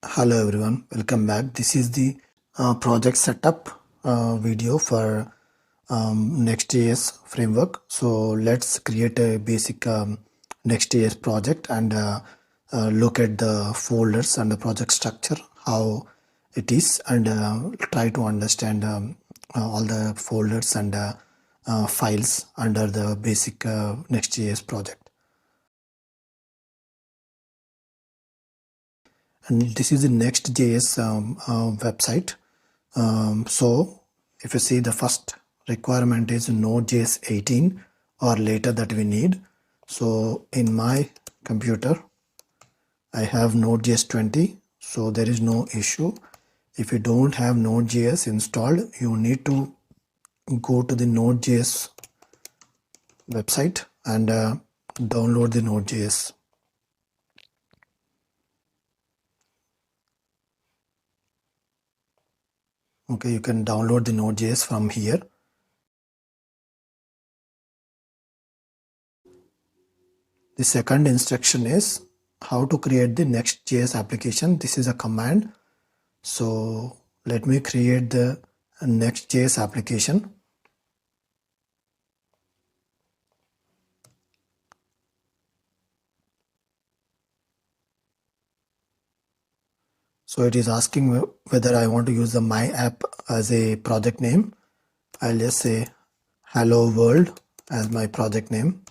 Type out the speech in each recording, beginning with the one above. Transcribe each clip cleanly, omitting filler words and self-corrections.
Hello everyone, welcome back. This is the project setup video for Next.js framework. So let's create a basic Next.js project and look at the folders and the project structure, how it is, and try to understand all the folders and files under the basic Next.js project. And this is the Next.js website. So if you see, the first requirement is Node.js 18 or later that we need. So in my computer, I have Node.js 20, so there is no issue. If you don't have Node.js installed, you need to go to the Node.js website and download the Node.js. Okay, you can download the Node.js from here. The second instruction is how to create the Next.js application. This is a command. So let me create the Next.js application. So it is asking whether I want to use the my app as a project name. I'll just say hello world as my project name.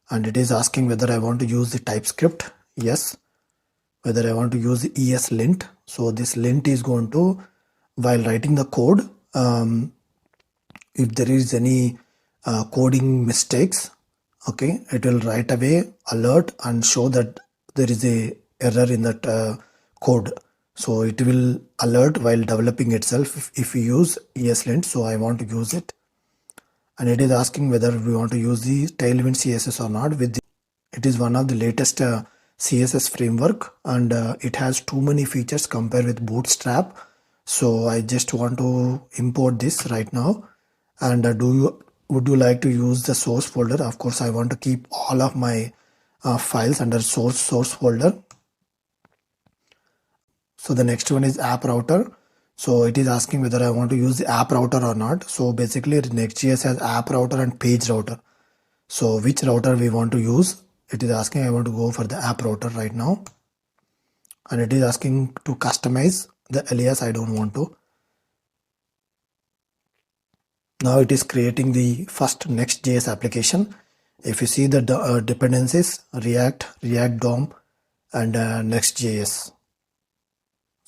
And it is asking whether I want to use the TypeScript. Yes. Whether I want to use the ESLint. So this lint is going to, while writing the code, if there is any coding mistakes, okay, it will right away alert and show that there is a error in that code. So it will alert while developing itself if we use ESLint. So I want to use it, and it is asking whether we want to use the Tailwind CSS or not. It is one of the latest CSS framework, and it has too many features compared with Bootstrap. So I just want to import this right now. And would you like to use the source folder? Of course, I want to keep all of my files under source folder. So the next one is app router. So it is asking whether I want to use the app router or not. So basically Next.js has app router and page router. So which router we want to use? It is asking I want to go for the app router right now. And it is asking to customize the alias. I don't want to. Now it is creating the first Next.js application. If you see the dependencies, React, React DOM, and Next.js.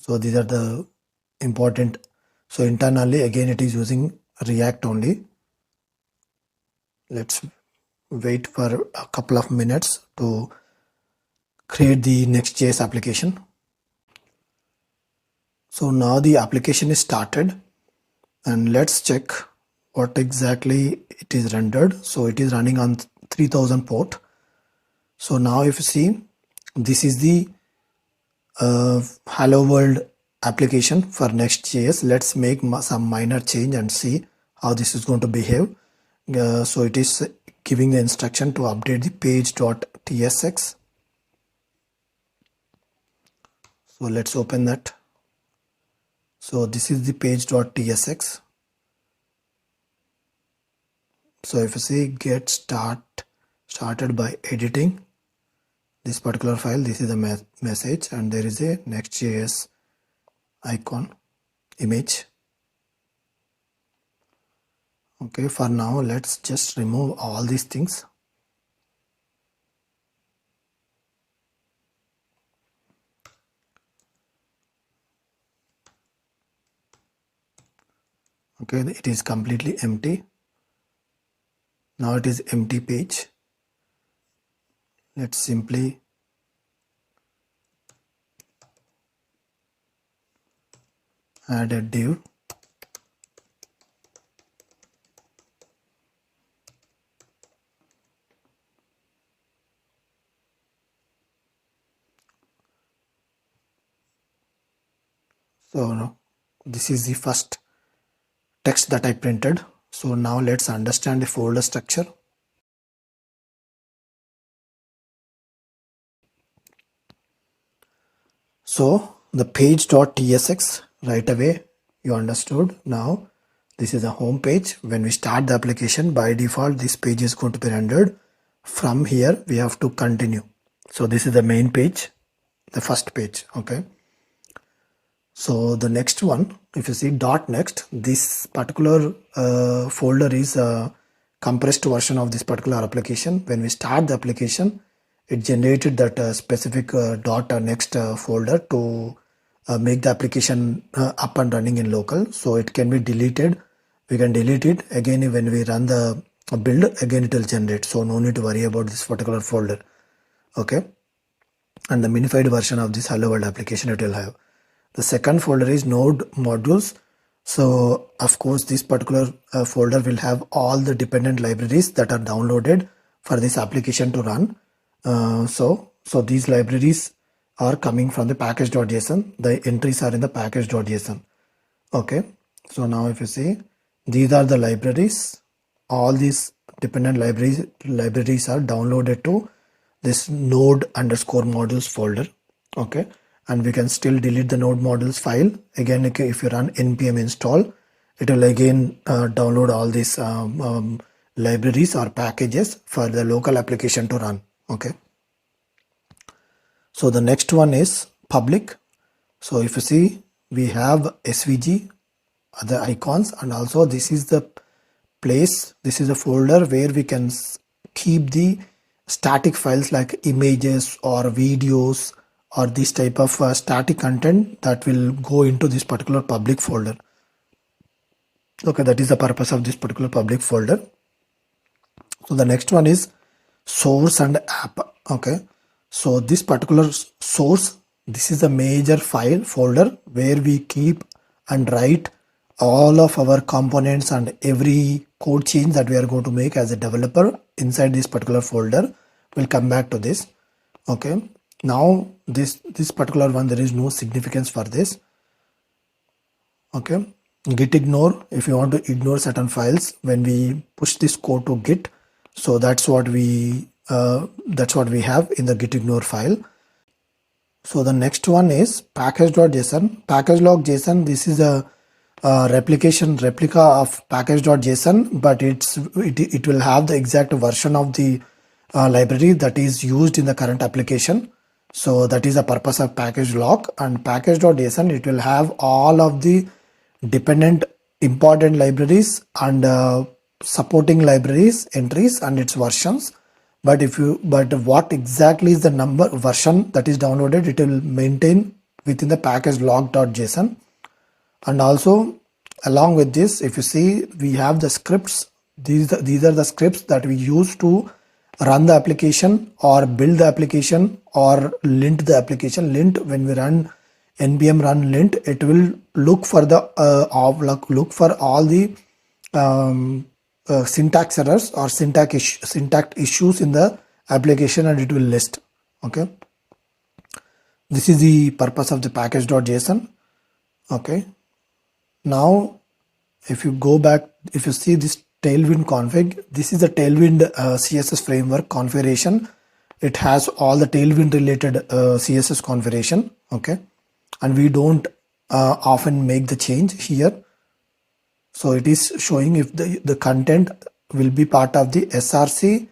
So these are the important. So internally, again, it is using React only. Let's wait for a couple of minutes to create the Next.js application. So now the application is started, and let's check what exactly it is rendered. So it is running on 3000 port. So now if you see, this is the hello world application for Next.js. Let's make some minor change and see how this is going to behave. So it is giving the instruction to update the page.tsx. So let's open that. So this is the page.tsx. So if you see get started by editing this particular file, this is a message, and there is a Next.js icon image. Okay, for now let's just remove all these things. Okay, it is completely empty. Now it is empty page. Let's simply add a div. So this is the first text that I printed. So now let's understand the folder structure. So the page.tsx right away you understood. Now this is a home page. When we start the application, by default this page is going to be rendered. From here we have to continue. So this is the main page, the first page. Okay, so the next one, if you see .next, this particular folder is a compressed version of this particular application. When we start the application, it generated that specific .next folder to make the application up and running in local. So it can be deleted. We can delete it again when we run the build. Again it will generate. So no need to worry about this particular folder. Okay, and the minified version of this hello world application it will have. The second folder is node modules. So of course this particular folder will have all the dependent libraries that are downloaded for this application to run. So these libraries are coming from the package.json. The entries are in the package.json. Okay, so now if you see, these are the libraries. All these dependent libraries are downloaded to this node underscore modules folder. Okay, and we can still delete the node modules file. Again, if you run npm install, it will again download all these libraries or packages for the local application to run. Okay, so the next one is public. So if you see, we have svg, other icons, and also this is the place, this is a folder where we can keep the static files like images or videos or this type of static content that will go into this particular public folder. Okay, that is the purpose of this particular public folder. So the next one is source and app. Okay, so this particular source, this is a major file folder where we keep and write all of our components and every code change that we are going to make as a developer inside this particular folder. We'll come back to this. Okay, now this particular one, there is no significance for this. Okay, git ignore, if you want to ignore certain files when we push this code to git, so that's what we have in the git ignore file. So the next one is package.json. Package.json, this is a replica of package.json, but it will have the exact version of the library that is used in the current application. So that is the purpose of package log. And package.json, it will have all of the dependent important libraries and supporting libraries entries and its versions. But what exactly is the number version that is downloaded, it will maintain within the package log.json. And also along with this, if you see, we have the scripts. These are the scripts that we use to run the application or build the application or lint the application. Lint, when we run npm run lint, it will look for the all the syntax errors or syntax issues in the application, and it will list. Okay, this is the purpose of the package.json. Okay, now if you go back, if you see this Tailwind config, this is the Tailwind CSS framework configuration. It has all the Tailwind related CSS configuration. Okay, and we don't often make the change here. So it is showing if the content will be part of the src,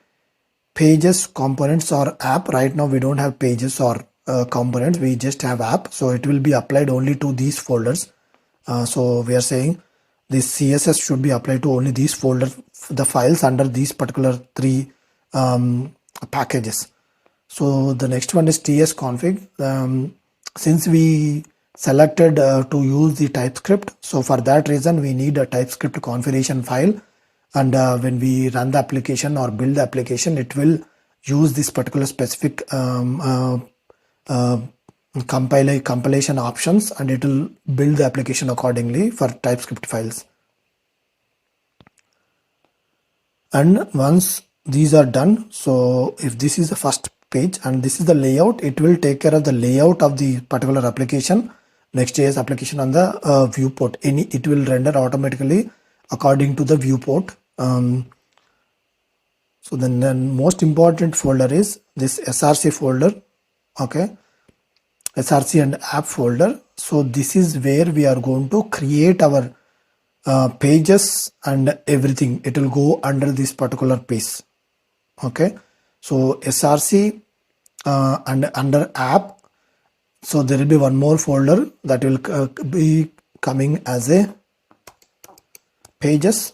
pages, components or app. Right now we don't have pages or components, we just have app. So it will be applied only to these folders. So we are saying this CSS should be applied to only these folders, the files under these particular three packages. So the next one is ts config. Since we selected to use the TypeScript, so for that reason we need a TypeScript configuration file, and when we run the application or build the application, it will use this particular specific compilation options, and it will build the application accordingly for TypeScript files. And once these are done, so if this is the first page and this is the layout, it will take care of the layout of the particular application, Next.js application on the viewport. It will render automatically according to the viewport. So the most important folder is this src folder. Okay, src and app folder. So this is where we are going to create our pages and everything. It will go under this particular page. Okay, so src and under app, so there will be one more folder that will be coming as a pages.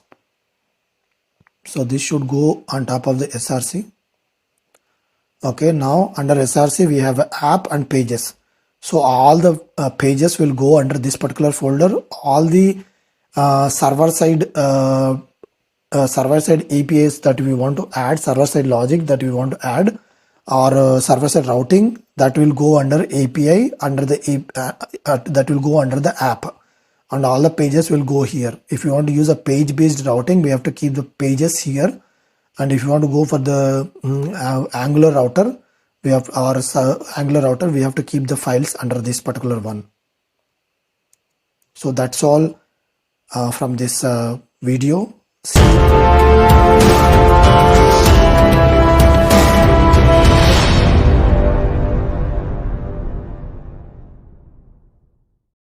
So this should go on top of the src. Okay, now under src we have app and pages. So all the pages will go under this particular folder. All the server side APIs that we want to add, server side logic that we want to add, or server side routing, that will go under API, under the that will go under the app, and all the pages will go here. If you want to use a page based routing, we have to keep the pages here, and if you want to go for the Angular router, we have our Angular router, we have to keep the files under this particular one. So that's all from this video. See you.